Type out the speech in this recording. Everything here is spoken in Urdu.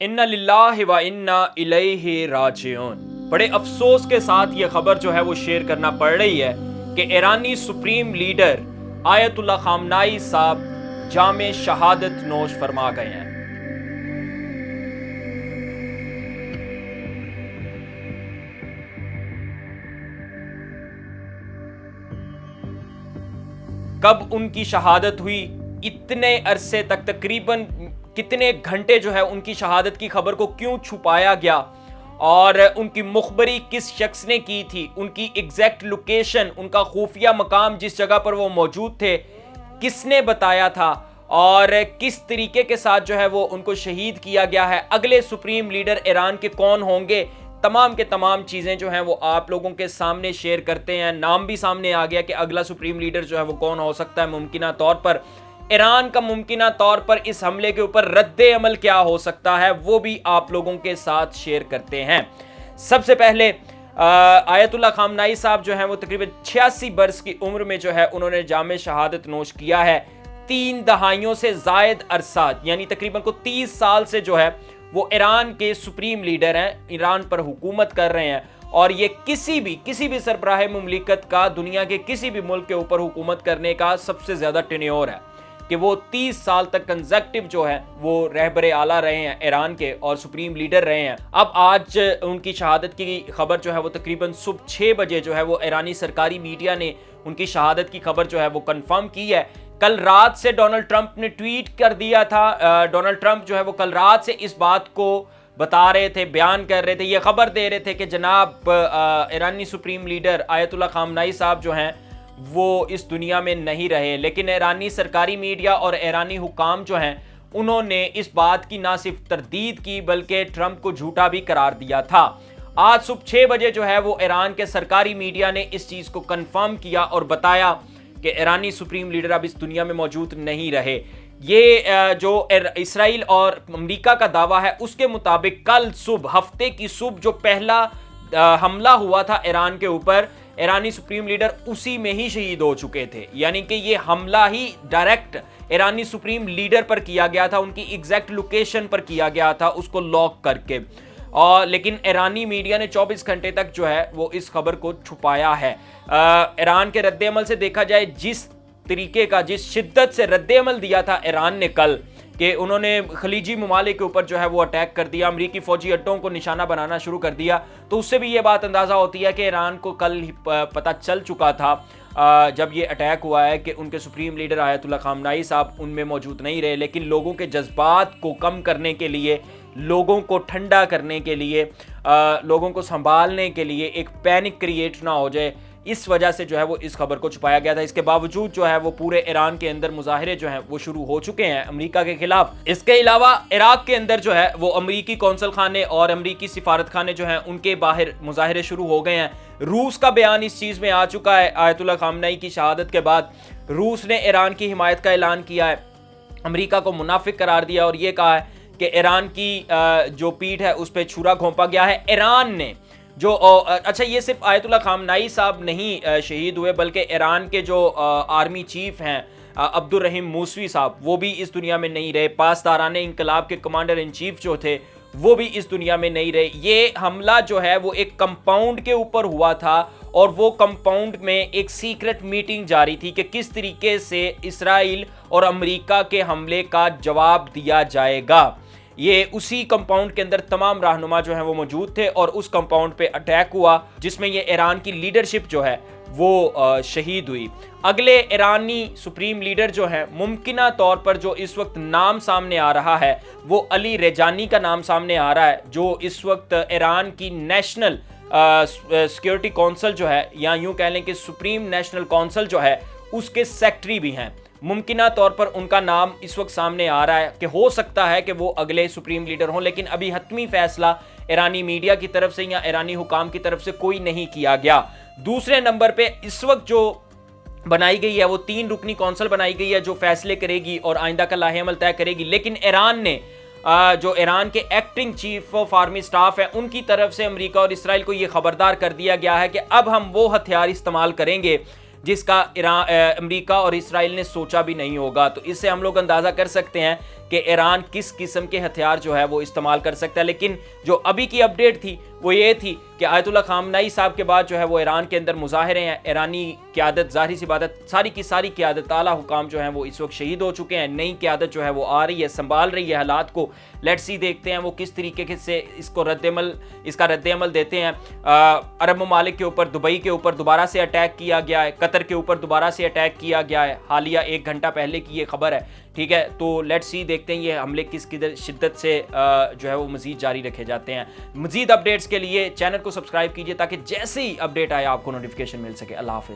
اِنَّ لِلَّهِ وَإِنَّا إِلَيْهِ راجعون۔ بڑے افسوس کے ساتھ یہ خبر جو ہے وہ شیئر کرنا پڑ رہی ہے کہ ایرانی سپریم لیڈر آیت اللہ خامنائی صاحب جام شہادت نوش فرما گئے ہیں۔ کب ان کی شہادت ہوئی، اتنے عرصے تک تقریباً کتنے گھنٹے جو ہے ان کی شہادت کی خبر کو کیوں چھپایا گیا، اور ان کی مخبری کس شخص نے کی تھی، ان کی ایگزیکٹ لوکیشن، ان کا خفیہ مقام جس جگہ پر وہ موجود تھے کس نے بتایا تھا، اور کس طریقے کے ساتھ جو ہے وہ ان کو شہید کیا گیا ہے، اگلے سپریم لیڈر ایران کے کون ہوں گے، تمام کے تمام چیزیں جو ہیں وہ آپ لوگوں کے سامنے شیئر کرتے ہیں۔ نام بھی سامنے آ گیا کہ اگلا سپریم لیڈر جو ہے وہ کون ہو سکتا ہے ممکنہ طور پر۔ ایران کا ممکنہ طور پر اس حملے کے اوپر رد عمل کیا ہو سکتا ہے وہ بھی آپ لوگوں کے ساتھ شیئر کرتے ہیں۔ سب سے پہلے آیت اللہ خامنائی صاحب جو ہیں وہ تقریباً 86 برس کی عمر میں جو ہے انہوں نے جام شہادت نوش کیا ہے۔ 3 دہائیوں سے زائد عرصہ یعنی تقریباً 30 سال سے جو ہے وہ ایران کے سپریم لیڈر ہیں، ایران پر حکومت کر رہے ہیں، اور یہ کسی بھی سربراہ مملکت کا دنیا کے کسی بھی ملک کے اوپر حکومت کرنے کا سب سے زیادہ ٹینیور ہے کہ وہ 30 سال تک کنزیکٹیو جو ہے وہ رہبر اعلیٰ رہے ہیں ایران کے اور سپریم لیڈر رہے ہیں۔ اب آج ان کی شہادت کی خبر جو ہے وہ تقریباً صبح 6 بجے جو ہے وہ ایرانی سرکاری میڈیا نے ان کی شہادت کی خبر جو ہے وہ کنفرم کی ہے۔ کل رات سے ڈونلڈ ٹرمپ نے ٹویٹ کر دیا تھا، ڈونلڈ ٹرمپ جو ہے وہ کل رات سے اس بات کو بتا رہے تھے، بیان کر رہے تھے، یہ خبر دے رہے تھے کہ جناب ایرانی سپریم لیڈر آیت اللہ خامنائی صاحب جو ہیں وہ اس دنیا میں نہیں رہے، لیکن ایرانی سرکاری میڈیا اور ایرانی حکام جو ہیں انہوں نے اس بات کی نہ صرف تردید کی بلکہ ٹرمپ کو جھوٹا بھی قرار دیا تھا۔ آج صبح 6 بجے جو ہے وہ ایران کے سرکاری میڈیا نے اس چیز کو کنفرم کیا اور بتایا کہ ایرانی سپریم لیڈر اب اس دنیا میں موجود نہیں رہے۔ یہ جو اسرائیل اور امریکہ کا دعویٰ ہے اس کے مطابق کل صبح ہفتے کی صبح جو پہلا حملہ ہوا تھا ایران کے اوپر، ایرانی سپریم لیڈر اسی میں ہی شہید ہو چکے تھے، یعنی کہ یہ حملہ ہی ڈائریکٹ ایرانی سپریم لیڈر پر کیا گیا تھا، ان کی ایگزیکٹ لوکیشن پر کیا گیا تھا اس کو لاک کر کے، لیکن ایرانی میڈیا نے 24 گھنٹے تک جو ہے وہ اس خبر کو چھپایا ہے۔ ایران کے رد عمل سے دیکھا جائے جس طریقے کا، جس شدت سے رد عمل دیا تھا ایران نے کل کہ انہوں نے خلیجی ممالک کے اوپر جو ہے وہ اٹیک کر دیا، امریکی فوجی اڈوں کو نشانہ بنانا شروع کر دیا، تو اس سے بھی یہ بات اندازہ ہوتی ہے کہ ایران کو کل ہی پتہ چل چکا تھا جب یہ اٹیک ہوا ہے کہ ان کے سپریم لیڈر آیت اللہ خامنائی صاحب ان میں موجود نہیں رہے، لیکن لوگوں کے جذبات کو کم کرنے کے لیے، لوگوں کو ٹھنڈا کرنے کے لیے، لوگوں کو سنبھالنے کے لیے، ایک پینک کریٹ نہ ہو جائے، اس وجہ سے جو ہے وہ اس خبر کو چھپایا گیا تھا۔ اس کے باوجود جو ہے وہ پورے ایران کے اندر مظاہرے جو ہیں وہ شروع ہو چکے ہیں امریکہ کے خلاف۔ اس کے علاوہ عراق کے اندر جو ہے وہ امریکی قونصل خانے اور امریکی سفارت خانے جو ہیں ان کے باہر مظاہرے شروع ہو گئے ہیں۔ روس کا بیان اس چیز میں آ چکا ہے، آیت اللہ خامنائی کی شہادت کے بعد روس نے ایران کی حمایت کا اعلان کیا ہے، امریکہ کو منافق قرار دیا اور یہ کہا ہے کہ ایران کی جو پیٹھ ہے اس پہ چھرا گھونپا گیا ہے۔ ایران نے جو اچھا یہ صرف آیت اللہ خامنائی صاحب نہیں شہید ہوئے بلکہ ایران کے جو آرمی چیف ہیں عبد الرحیم موسوی صاحب وہ بھی اس دنیا میں نہیں رہے، پاسداران انقلاب کے کمانڈر ان چیف جو تھے وہ بھی اس دنیا میں نہیں رہے۔ یہ حملہ جو ہے وہ ایک کمپاؤنڈ کے اوپر ہوا تھا اور وہ کمپاؤنڈ میں ایک سیکرٹ میٹنگ جاری تھی کہ کس طریقے سے اسرائیل اور امریکہ کے حملے کا جواب دیا جائے گا۔ یہ اسی کمپاؤنڈ کے اندر تمام رہنما جو ہیں وہ موجود تھے اور اس کمپاؤنڈ پہ اٹیک ہوا جس میں یہ ایران کی لیڈرشپ جو ہے وہ شہید ہوئی۔ اگلے ایرانی سپریم لیڈر جو ہیں ممکنہ طور پر جو اس وقت نام سامنے آ رہا ہے وہ علی ریجانی کا نام سامنے آ رہا ہے، جو اس وقت ایران کی نیشنل سیکیورٹی کونسل جو ہے یا یوں کہہ لیں کہ سپریم نیشنل کونسل جو ہے اس کے سیکٹری بھی ہیں۔ ممکنہ طور پر ان کا نام اس وقت سامنے آ رہا ہے کہ ہو سکتا ہے کہ وہ اگلے سپریم لیڈر ہوں، لیکن ابھی حتمی فیصلہ ایرانی میڈیا کی طرف سے یا ایرانی حکام کی طرف سے کوئی نہیں کیا گیا۔ دوسرے نمبر پہ اس وقت جو بنائی گئی ہے وہ 3 رکنی کونسل بنائی گئی ہے جو فیصلے کرے گی اور آئندہ کا لاہ عمل طے کرے گی، لیکن ایران نے جو ایران کے acting chief of army staff ہیں ان کی طرف سے امریکہ اور اسرائیل کو یہ خبردار کر دیا گیا ہے کہ اب ہم وہ ہتھیار استعمال کریں گے جس کا امریکہ اور اسرائیل نے سوچا بھی نہیں ہوگا۔ تو اس سے ہم لوگ اندازہ کر سکتے ہیں کہ ایران کس قسم کے ہتھیار جو ہے وہ استعمال کر سکتا ہے. لیکن جو ابھی کی اپڈیٹ تھی وہ یہ تھی کہ آیت اللہ خامنئی صاحب کے بعد جو ہے وہ ایران کے اندر مظاہرے ہیں. ایرانی قیادت, ظاہری سی بات ہے, ساری کی ساری قیادت, اعلیٰ حکام جو ہیں وہ اس وقت شہید ہو چکے ہیں. نئی قیادت جو ہے وہ آ رہی ہے, سنبھال رہی ہے حالات کو. لیٹس سی دیکھتے ہیں وہ کس طریقے سے اس کا رد عمل دیتے ہیں. عرب ممالک کے اوپر, دبئی کے اوپر دوبارہ سے اٹیک کیا گیا ہے, قطر کے اوپر دوبارہ سے اٹیک کیا گیا ہے, حالیہ 1 گھنٹہ پہلے کی یہ خبر ہے. ٹھیک ہے, تو لیٹس سی دیکھتے ہیں یہ حملے کس قدر شدت سے جو ہے وہ مزید جاری رکھے جاتے ہیں. مزید اپڈیٹس کے لیے چینل کو سبسکرائب کیجئے تاکہ جیسے ہی اپڈیٹ آئے آپ کو نوٹیفیکیشن مل سکے. اللہ حافظ.